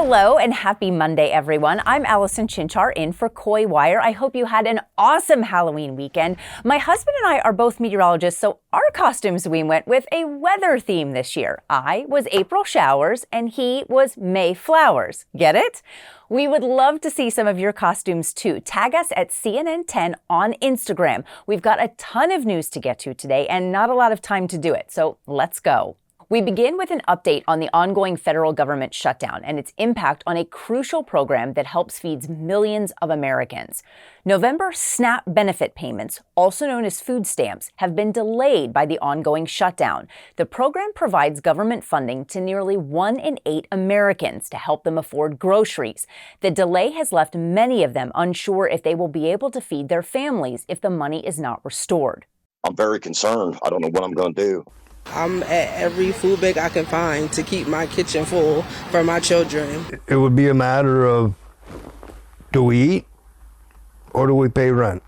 Hello and happy Monday, everyone. I'm Allison Chinchar in for Coy Wire. I hope you had an awesome Halloween weekend. My husband and I are both meteorologists, so our costumes we went with a weather theme this year. I was April showers and he was May flowers. Get it? We would love to see some of your costumes too. Tag us at CNN10 on Instagram. We've got a ton of news to get to today and not a lot of time to do it, so let's go. We begin with an update on the ongoing federal government shutdown and its impact on a crucial program that helps feed millions of Americans. November SNAP benefit payments, also known as food stamps, have been delayed by the ongoing shutdown. The program provides government funding to nearly 1 in 8 Americans to help them afford groceries. The delay has left many of them unsure if they will be able to feed their families if the money is not restored. I'm very concerned. I don't know what I'm going to do. I'm at every food bank I can find to keep my kitchen full for my children. It would be a matter of, do we eat or do we pay rent?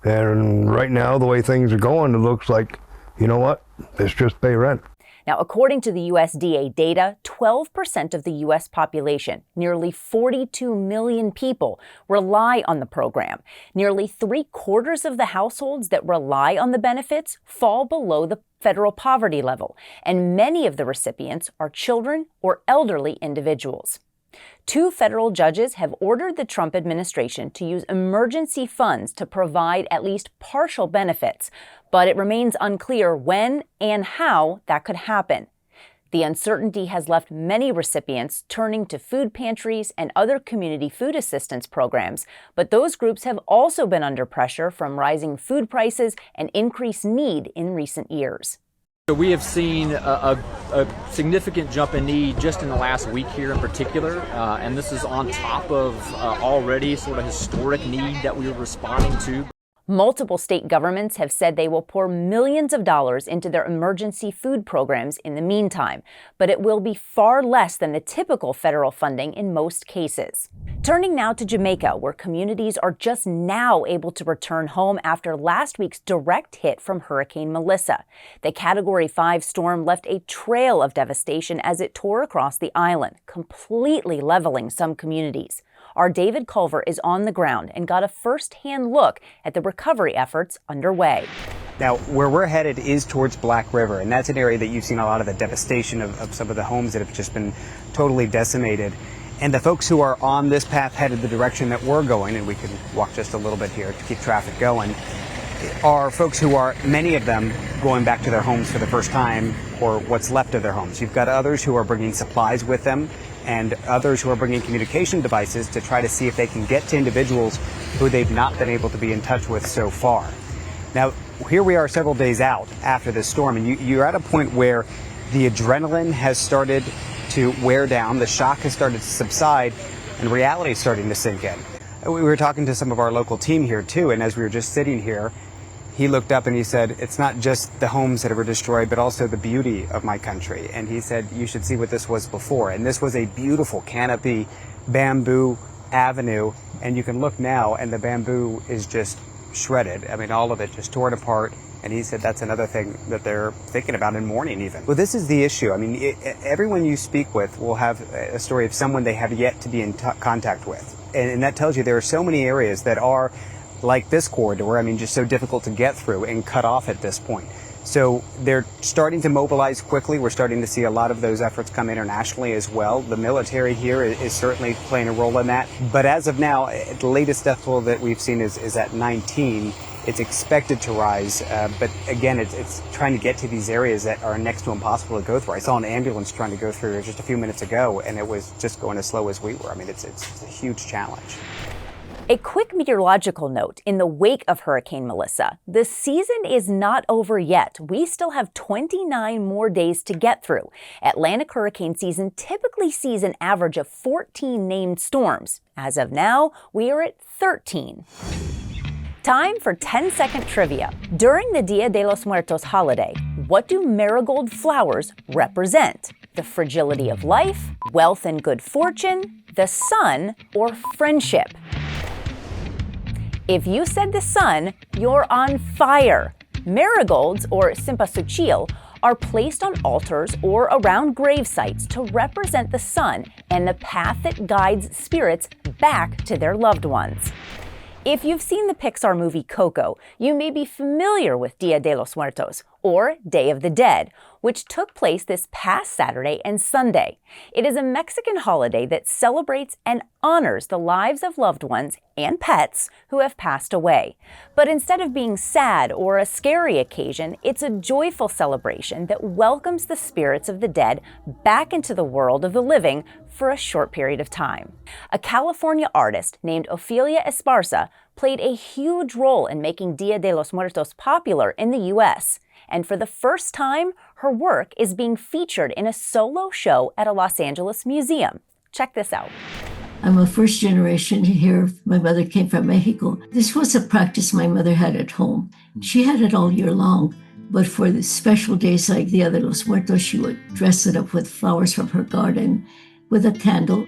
And right now, the way things are going, it looks like, you know what, let's just pay rent. Now, according to the USDA data, 12% of the U.S. population, nearly 42 million people, rely on the program. Nearly 3/4 of the households that rely on the benefits fall below the federal poverty level, and many of the recipients are children or elderly individuals. 2 federal judges have ordered the Trump administration to use emergency funds to provide at least partial benefits, but it remains unclear when and how that could happen. The uncertainty has left many recipients turning to food pantries and other community food assistance programs, but those groups have also been under pressure from rising food prices and increased need in recent years. We have seen a significant jump in need just in the last week here in particular, and this is on top of already sort of historic need that we were responding to. Multiple state governments have said they will pour millions of dollars into their emergency food programs in the meantime, but it will be far less than the typical federal funding in most cases. Turning now to Jamaica, where communities are just now able to return home after last week's direct hit from Hurricane Melissa. The Category 5 storm left a trail of devastation as it tore across the island, completely leveling some communities. Our David Culver is on the ground and got a first-hand look at the recovery efforts underway. Now, where we're headed is towards Black River, and that's an area that you've seen a lot of the devastation of some of the homes that have just been totally decimated. And the folks who are on this path headed the direction that we're going, and we can walk just a little bit here to keep traffic going, are folks who are, many of them, going back to their homes for the first time or what's left of their homes. You've got others who are bringing supplies with them, and others who are bringing communication devices to try to see if they can get to individuals who they've not been able to be in touch with so far. Now, here we are several days out after this storm, and you're at a point where the adrenaline has started to wear down, the shock has started to subside, and reality is starting to sink in. We were talking to some of our local team here, too, and as we were just sitting here, he looked up and he said, it's not just the homes that were destroyed, but also the beauty of my country. And he said, you should see what this was before. And this was a beautiful canopy bamboo avenue. And you can look now and the bamboo is just shredded. I mean, all of it just torn apart. And he said that's another thing that they're thinking about in mourning even. Well, this is the issue. I mean, everyone you speak with will have a story of someone they have yet to be in contact with. And that tells you there are so many areas that are like this corridor, I mean, just so difficult to get through and cut off at this point. So they're starting to mobilize quickly. We're starting to see a lot of those efforts come internationally as well. The military here is certainly playing a role in that. But as of now, the latest death toll that we've seen is at 19. It's expected to rise, but again, it's trying to get to these areas that are next to impossible to go through. I saw an ambulance trying to go through just a few minutes ago, and it was just going as slow as we were. I mean, it's a huge challenge. A quick meteorological note in the wake of Hurricane Melissa. The season is not over yet. We still have 29 more days to get through. Atlantic hurricane season typically sees an average of 14 named storms. As of now, we are at 13. Time for 10-second trivia. During the Dia de los Muertos holiday, what do marigold flowers represent? The fragility of life, wealth and good fortune, the sun, or friendship? If you said the sun, you're on fire. Marigolds, or cempasúchil, are placed on altars or around grave sites to represent the sun and the path that guides spirits back to their loved ones. If you've seen the Pixar movie Coco, you may be familiar with Dia de los Muertos, or Day of the Dead, which took place this past Saturday and Sunday. It is a Mexican holiday that celebrates and honors the lives of loved ones and pets who have passed away. But instead of being sad or a scary occasion, it's a joyful celebration that welcomes the spirits of the dead back into the world of the living for a short period of time. A California artist named Ofelia Esparza played a huge role in making Dia de los Muertos popular in the U.S., and for the first time, her work is being featured in a solo show at a Los Angeles museum. Check this out. I'm a first generation here. My mother came from Mexico. This was a practice my mother had at home. She had it all year long, but for the special days like Dia de los Muertos, she would dress it up with flowers from her garden, with a candle.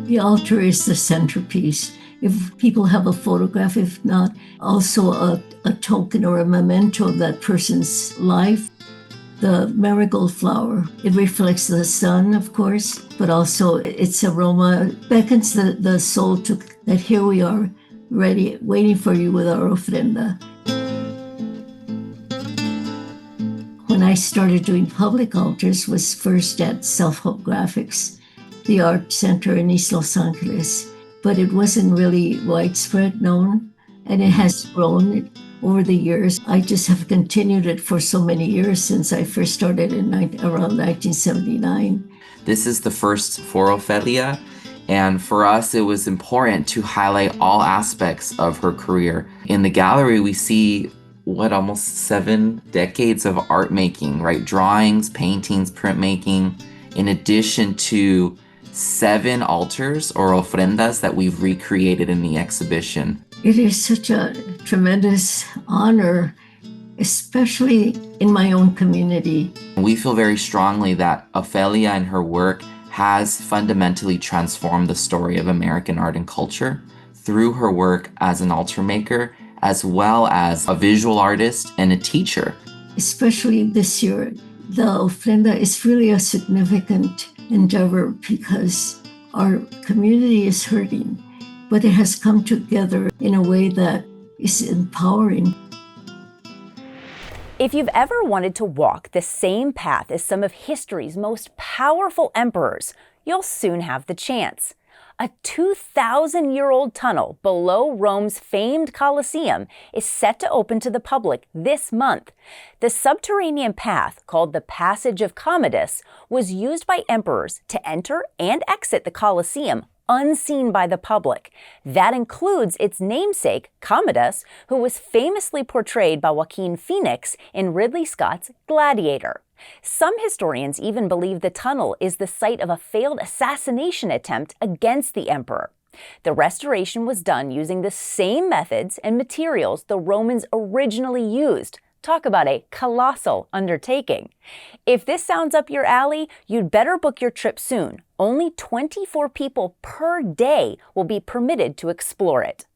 The altar is the centerpiece. If people have a photograph, if not, also a token or a memento of that person's life. The marigold flower, it reflects the sun, of course, but also its aroma beckons the soul to that here we are, ready, waiting for you with our ofrenda. When I started doing public altars was first at Self-Help Graphics, the art center in East Los Angeles, but it wasn't really widespread known, and it has grown over the years. I just have continued it for so many years since I first started in around 1979. This is the first for Ofelia, and for us it was important to highlight all aspects of her career. In the gallery we see almost 7 decades of art making, right? Drawings, paintings, printmaking, in addition to 7 altars or ofrendas that we've recreated in the exhibition. It is such a tremendous honor, especially in my own community. We feel very strongly that Ofelia and her work has fundamentally transformed the story of American art and culture through her work as an altar maker, as well as a visual artist and a teacher. Especially this year, the ofrenda is really a significant endeavor because our community is hurting, but it has come together in a way that is empowering. If you've ever wanted to walk the same path as some of history's most powerful emperors, you'll soon have the chance. A 2,000-year-old tunnel below Rome's famed Coliseum is set to open to the public this month. The subterranean path, called the Passage of Commodus, was used by emperors to enter and exit the Coliseum unseen by the public. That includes its namesake, Commodus, who was famously portrayed by Joaquin Phoenix in Ridley Scott's Gladiator. Some historians even believe the tunnel is the site of a failed assassination attempt against the emperor. The restoration was done using the same methods and materials the Romans originally used. Talk about a colossal undertaking. If this sounds up your alley, you'd better book your trip soon. Only 24 people per day will be permitted to explore it.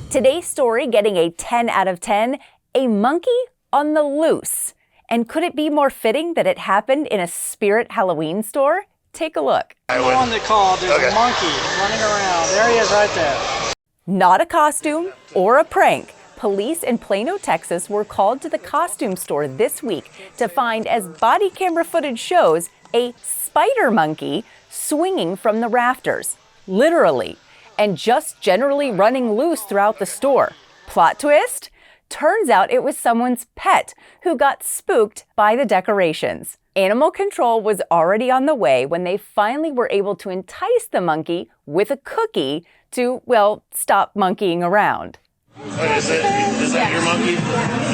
Today's story getting a 10 out of 10, a monkey on the loose. And could it be more fitting that it happened in a Spirit Halloween store? Take a look. On the call, there's a monkey running around. There he is right there. Not a costume or a prank. Police in Plano, Texas were called to the costume store this week to find, as body camera footage shows, a spider monkey swinging from the rafters. Literally. And just generally running loose throughout the store. Plot twist? Turns out it was someone's pet who got spooked by the decorations. Animal control was already on the way when they finally were able to entice the monkey with a cookie to, well, stop monkeying around. Is that your monkey?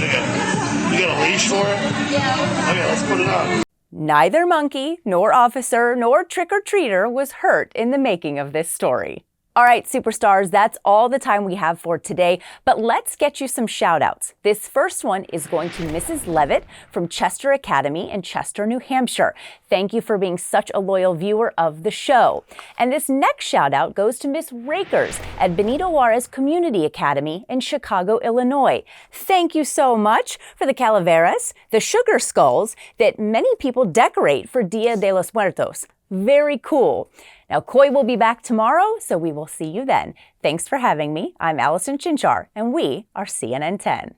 Okay. You got a leash for it? Yeah. Okay, let's put it on. Neither monkey, nor officer, nor trick-or-treater was hurt in the making of this story. All right, superstars, that's all the time we have for today, but let's get you some shout outs. This first one is going to Mrs. Levitt from Chester Academy in Chester, New Hampshire. Thank you for being such a loyal viewer of the show. And this next shout out goes to Miss Rakers at Benito Juarez Community Academy in Chicago, Illinois. Thank you so much for the calaveras, the sugar skulls that many people decorate for Dia de los Muertos. Very cool. Now, Koi will be back tomorrow, so we will see you then. Thanks for having me. I'm Allison Chinchar, and we are CNN 10.